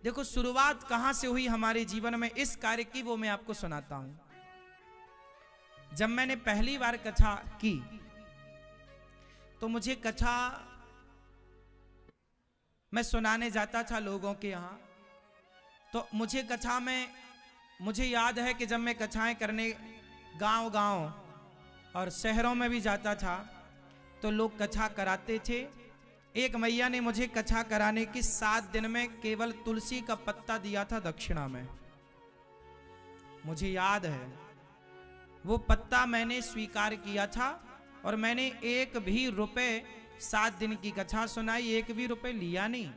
देखो शुरुआत कहां से हुई हमारे जीवन में इस कार्य की, वो मैं आपको सुनाता हूं। जब मैंने पहली बार कथा की तो मुझे कथा मैं सुनाने जाता था लोगों के यहाँ, तो मुझे कथा में मुझे याद है कि जब मैं कथाएं करने गांव गांव और शहरों में भी जाता था तो लोग कथा कराते थे। एक मैया ने मुझे कथा कराने की 7 दिन में केवल तुलसी का पत्ता दिया था दक्षिणा में। मुझे याद है वो पत्ता मैंने स्वीकार किया था और मैंने एक भी रुपए 7 दिन की कथा सुनाई, एक भी रुपए लिया नहीं।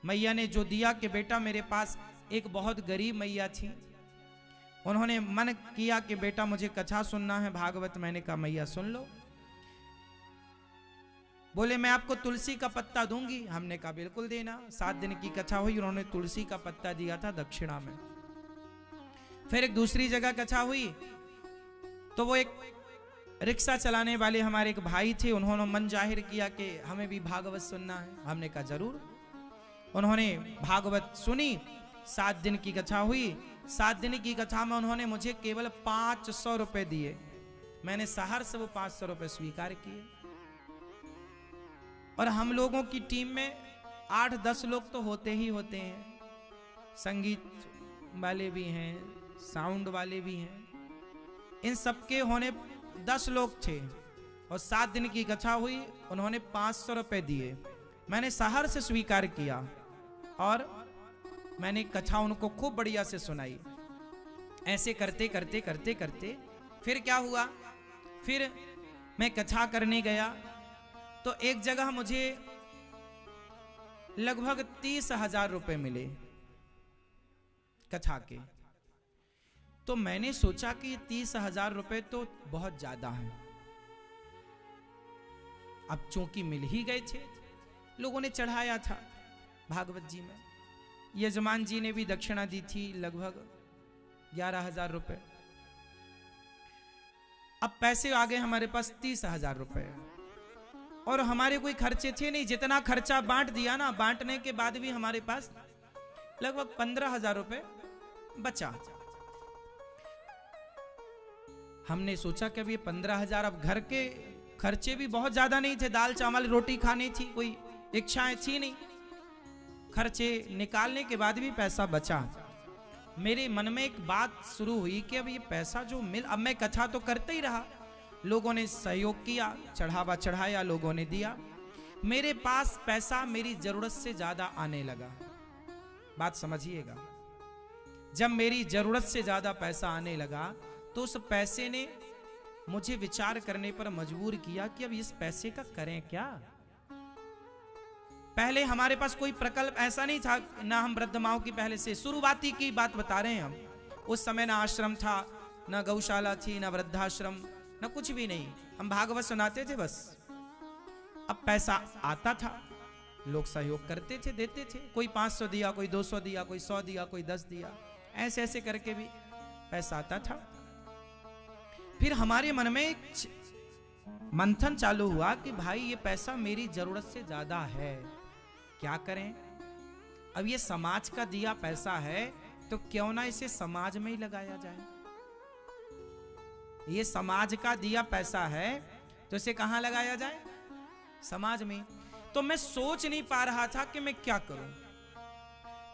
मैया ने जो दिया कि बेटा मेरे पास एक बहुत गरीब मैया थी, उन्होंने मन किया कि बेटा मुझे कथा सुनना है भागवत। मैंने कहा मैया सुन लो। बोले मैं आपको तुलसी का पत्ता दूंगी। हमने कहा बिल्कुल देना। 7 दिन की कथा हुई, उन्होंने तुलसी का पत्ता दिया था दक्षिणा में। फिर एक दूसरी जगह कथा हुई तो वो एक रिक्शा चलाने वाले हमारे एक भाई थे, उन्होंने मन जाहिर किया कि हमें भी भागवत सुनना है। हमने कहा जरूर। उन्होंने भागवत सुनी, 7 दिन की कथा हुई। 7 दिन की कथा में उन्होंने मुझे केवल 500 रुपए दिए। मैंने सहर से वो 500 रुपए स्वीकार किए। और हम लोगों की टीम में 8-10 लोग तो होते ही होते हैं, संगीत वाले भी हैं, साउंड वाले भी हैं। इन सबके होने 10 लोग थे और 7 दिन की कथा हुई, उन्होंने 500 रुपए दिए। मैंने सहर से स्वीकार किया और मैंने कथा उनको खूब बढ़िया से सुनाई। ऐसे करते करते करते करते फिर क्या हुआ, फिर मैं कथा करने गया तो एक जगह मुझे लगभग 30,000 रुपए मिले कथा के। तो मैंने सोचा कि 30,000 रुपए तो बहुत ज्यादा हैं। अब चूंकि मिल ही गए थे, लोगों ने चढ़ाया था भागवत जी में, यजमान जी ने भी दक्षिणा दी थी लगभग 11,000 रुपए। अब पैसे आ गए हमारे पास 30,000 रुपए और हमारे कोई खर्चे थे नहीं। जितना खर्चा बांट दिया ना, बांटने के बाद भी हमारे पास लगभग 15,000 रुपए बचा। हमने सोचा कि अब ये 15,000, अब घर के खर्चे भी बहुत ज्यादा नहीं थे, दाल चावल रोटी खानी थी, कोई इच्छाएं थी नहीं। खर्चे निकालने के बाद भी पैसा बचा। मेरे मन में एक बात शुरू हुई कि अब ये पैसा जो अब मैं कथा तो करते ही रहा, लोगों ने सहयोग किया, चढ़ावा चढ़ाया, लोगों ने दिया। मेरे पास पैसा मेरी जरूरत से ज्यादा आने लगा। बात समझिएगा, जब मेरी जरूरत से ज्यादा पैसा आने लगा तो उस पैसे ने मुझे विचार करने पर मजबूर किया कि अब इस पैसे का करें क्या। पहले हमारे पास कोई प्रकल्प ऐसा नहीं था, ना हम वृद्ध माओं की पहले से शुरुआती की बात बता रहे हैं हम। उस समय ना आश्रम था, ना गौशाला थी, ना वृद्धाश्रम, ना कुछ भी नहीं। हम भागवत सुनाते थे बस। अब पैसा आता था, लोग सहयोग करते थे, देते थे। कोई 500 दिया, कोई 200 दिया, कोई 100 दिया, कोई 10 दिया, ऐसे ऐसे करके भी पैसा आता था। फिर हमारे मन में एक मंथन चालू हुआ कि भाई ये पैसा मेरी जरूरत से ज्यादा है, क्या करें। अब ये समाज का दिया पैसा है तो क्यों ना इसे समाज में ही लगाया जाए। ये समाज का दिया पैसा है तो इसे कहां लगाया जाए, समाज में। तो मैं सोच नहीं पा रहा था कि मैं क्या करूं।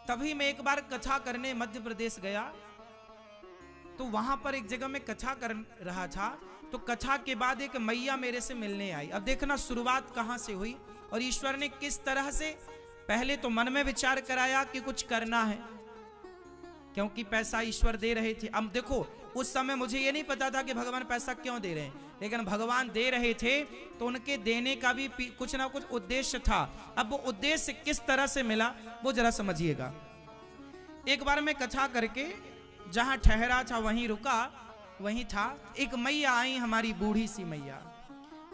तभी मैं एक बार कथा करने मध्य प्रदेश गया तो वहां पर एक जगह में कथा कर रहा था, तो कथा के बाद एक मैया मेरे से मिलने आई। अब देखना शुरुआत कहां से हुई और ईश्वर ने किस तरह से पहले तो मन में विचार कराया कि कुछ करना है, क्योंकि पैसा ईश्वर दे रहे थे। अब देखो उस समय मुझे ये नहीं पता था कि भगवान पैसा क्यों दे रहे हैं, लेकिन भगवान दे रहे थे तो उनके देने का भी कुछ ना कुछ उद्देश्य था। अब वो उद्देश्य किस तरह से मिला वो जरा समझिएगा। एक बार मैं कथा करके जहां ठहरा था वहीं रुका, वहीं था। एक मैया आई, हमारी बूढ़ी सी मैया।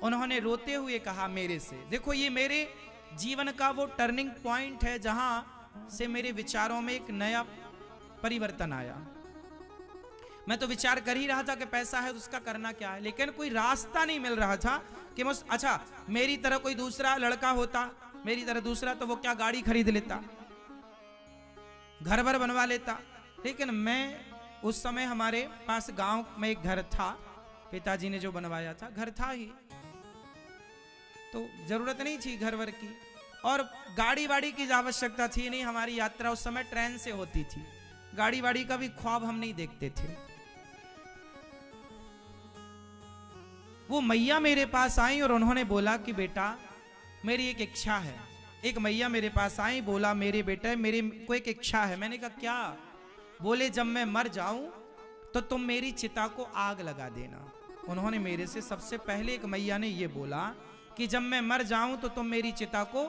उन्होंने रोते हुए कहा मेरे से, देखो ये मेरे जीवन का वो टर्निंग पॉइंट है जहां से मेरे विचारों में एक नया परिवर्तन आया। मैं तो विचार कर ही रहा था कि पैसा है तो उसका करना क्या है, लेकिन कोई रास्ता नहीं मिल रहा था कि अच्छा मेरी तरह कोई दूसरा लड़का होता, मेरी तरह दूसरा, तो वो क्या गाड़ी खरीद लेता। घर भर बनवा लेता। लेकिन मैं उस समय हमारे पास गांव में एक घर था, पिताजी ने जो बनवाया था, घर था ही, तो जरूरत नहीं थी घर भर की, और गाड़ी वाड़ी की आवश्यकता थी नहीं। हमारी यात्रा उस समय ट्रेन से होती थी, गाड़ी वाड़ी का भी ख्वाब हम नहीं देखते थे। वो मैया मेरे पास आई और उन्होंने बोला कि बेटा मेरी एक इच्छा है। एक मैया मेरे पास आई, बोला मेरे बेटे मेरी को एक इच्छा है। मैंने कहा क्या? बोले जब मैं मर जाऊं तो तुम मेरी चिता को आग लगा देना। उन्होंने मेरे से सबसे पहले एक मैया ने ये बोला कि जब मैं मर जाऊं तो तुम मेरी चिता को,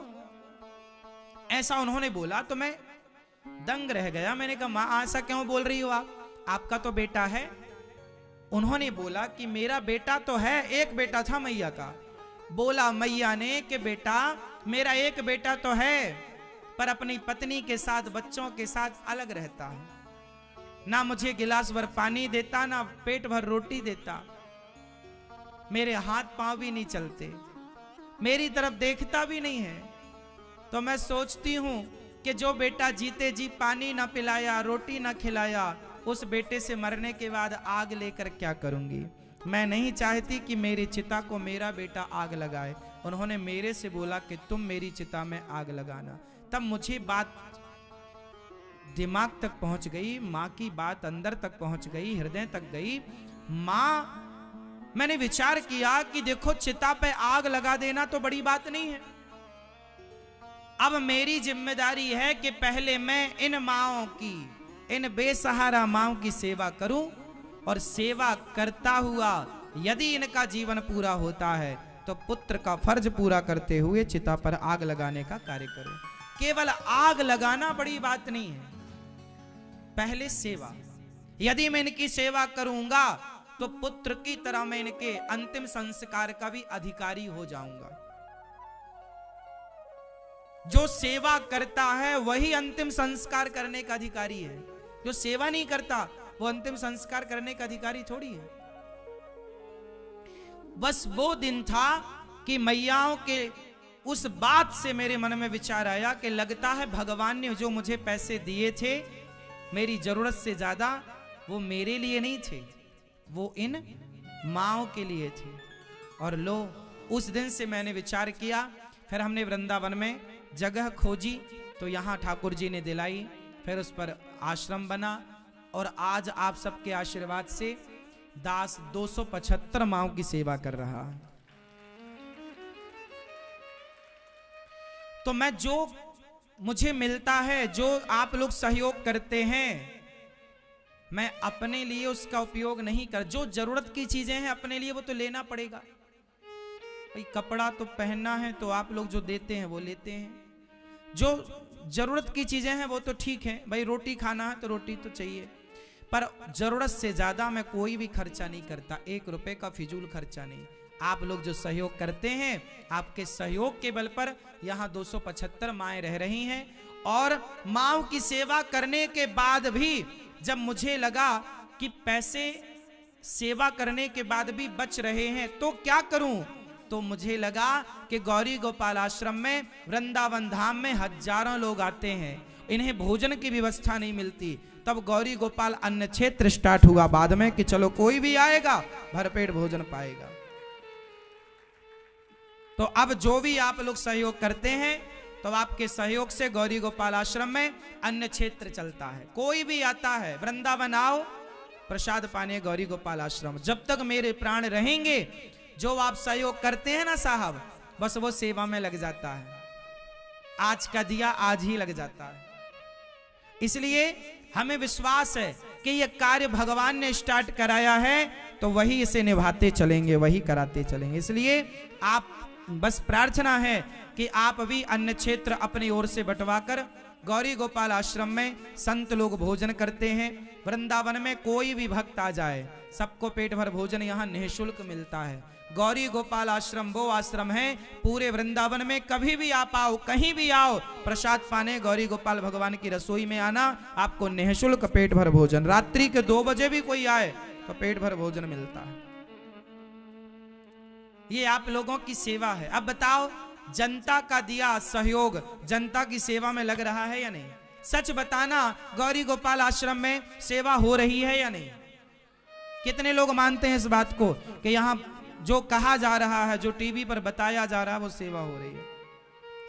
ऐसा उन्होंने बोला तो मैं दंग रह गया। मैंने कहा मां ऐसा क्यों बोल रही हो आप, आपका तो बेटा है। उन्होंने बोला कि मेरा बेटा तो है, एक बेटा था मैया का। बोला मैया ने कि बेटा मेरा एक बेटा तो है, पर अपनी पत्नी के साथ बच्चों के साथ अलग रहता है, ना मुझे गिलास भर पानी देता, ना पेट भर रोटी देता, मेरे हाथ पांव भी नहीं चलते, मेरी तरफ देखता भी नहीं है। तो मैं सोचती हूं कि जो बेटा जीते जी पानी ना पिलाया, रोटी ना खिलाया, उस बेटे से मरने के बाद आग लेकर क्या करूंगी। मैं नहीं चाहती कि मेरी चिता को मेरा बेटा आग लगाए। उन्होंने मेरे से बोला कि तुम मेरी चिता में आग लगाना। तब मुझे बात दिमाग तक पहुंच गई, माँ की बात अंदर तक पहुंच गई, हृदय तक गई। माँ, मैंने विचार किया कि देखो चिता पे आग लगा देना तो बड़ी बात नहीं है। अब मेरी जिम्मेदारी है कि पहले मैं इन माँओं की, इन बेसहारा माँओं की सेवा करूं, और सेवा करता हुआ यदि इनका जीवन पूरा होता है तो पुत्र का फर्ज पूरा करते हुए चिता पर आग लगाने का कार्य करूं। केवल आग लगाना बड़ी बात नहीं है, पहले सेवा। यदि मैं इनकी सेवा करूंगा तो पुत्र की तरह मैं इनके अंतिम संस्कार का भी अधिकारी हो जाऊंगा। जो सेवा करता है वही अंतिम संस्कार करने का अधिकारी है। जो सेवा नहीं करता वो अंतिम संस्कार करने का अधिकारी थोड़ी है। बस वो दिन था कि मैयाओं के उस बात से मेरे मन में विचार आया कि लगता है भगवान ने जो मुझे पैसे दिए थे मेरी जरूरत से ज्यादा, वो मेरे लिए नहीं थे, वो इन माँओं के लिए थे। और लो, उस दिन से मैंने विचार किया। फिर हमने वृंदावन में जगह खोजी तो यहाँ ठाकुर जी ने दिलाई, फिर उस पर आश्रम बना, और आज आप सबके आशीर्वाद से दास 275 माँओं की सेवा कर रहा है। तो मैं जो मुझे मिलता है, जो आप लोग सहयोग करते हैं, मैं अपने लिए उसका उपयोग नहीं कर। जो जरूरत की चीजें हैं अपने लिए वो तो लेना पड़ेगा भाई। कपड़ा तो पहनना है तो आप लोग जो देते हैं वो लेते हैं। जो जरूरत की चीजें हैं वो तो ठीक है भाई, रोटी खाना है तो रोटी तो चाहिए, पर जरूरत से ज्यादा मैं कोई भी खर्चा नहीं करता, 1 रुपए का फिजूल खर्चा नहीं। आप लोग जो सहयोग करते हैं, आपके सहयोग के बल पर यहाँ 275 माएँ रह रही हैं। और माँओं की सेवा करने के बाद भी जब मुझे लगा कि पैसे सेवा करने के बाद भी बच रहे हैं तो क्या करूं, तो मुझे लगा कि गौरी गोपाल आश्रम में, वृंदावन धाम में हजारों लोग आते हैं, इन्हें भोजन की व्यवस्था नहीं मिलती। तब गौरी गोपाल अन्न क्षेत्र स्टार्ट हुआ बाद में कि चलो कोई भी आएगा भरपेट भोजन पाएगा। तो अब जो भी आप लोग सहयोग करते हैं तो आपके सहयोग से गौरी गोपाल आश्रम में अन्न क्षेत्र चलता है। कोई भी आता है वृंदावन आओ प्रसाद पाने गौरी गोपाल आश्रम। जब तक मेरे प्राण रहेंगे जो आप सहयोग करते हैं ना साहब, बस वो सेवा में लग जाता है। आज का दिया आज ही लग जाता है। इसलिए हमें विश्वास है कि यह कार्य भगवान ने स्टार्ट कराया है तो वही इसे निभाते चलेंगे, वही कराते चलेंगे। इसलिए आप बस प्रार्थना है कि आप भी अन्न क्षेत्र अपनी ओर से बंटवाकर, गौरी गोपाल आश्रम में संत लोग भोजन करते हैं। वृंदावन में कोई भी भक्त आ जाए सबको पेट भर भोजन यहाँ निःशुल्क मिलता है। गौरी गोपाल आश्रम वो आश्रम है पूरे वृंदावन में, कभी भी आप आओ, कहीं भी आओ, प्रसाद पाने गौरी गोपाल भगवान की रसोई में आना, आपको निःशुल्क पेट भर भोजन। रात्रि के 2 बजे भी कोई आए तो पेट भर भोजन मिलता है। ये आप लोगों की सेवा है। अब बताओ, जनता का दिया सहयोग जनता की सेवा में लग रहा है या नहीं? सच बताना, गौरी गोपाल आश्रम में सेवा हो रही है या नहीं? कितने लोग मानते हैं इस बात को कि यहां जो कहा जा रहा है, जो टीवी पर बताया जा रहा है, वो सेवा हो रही है?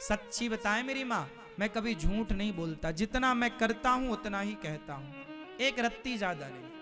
सच्ची बताएं मेरी माँ, मैं कभी झूठ नहीं बोलता, जितना मैं करता हूं उतना ही कहता हूं, एक रत्ती ज्यादा नहीं।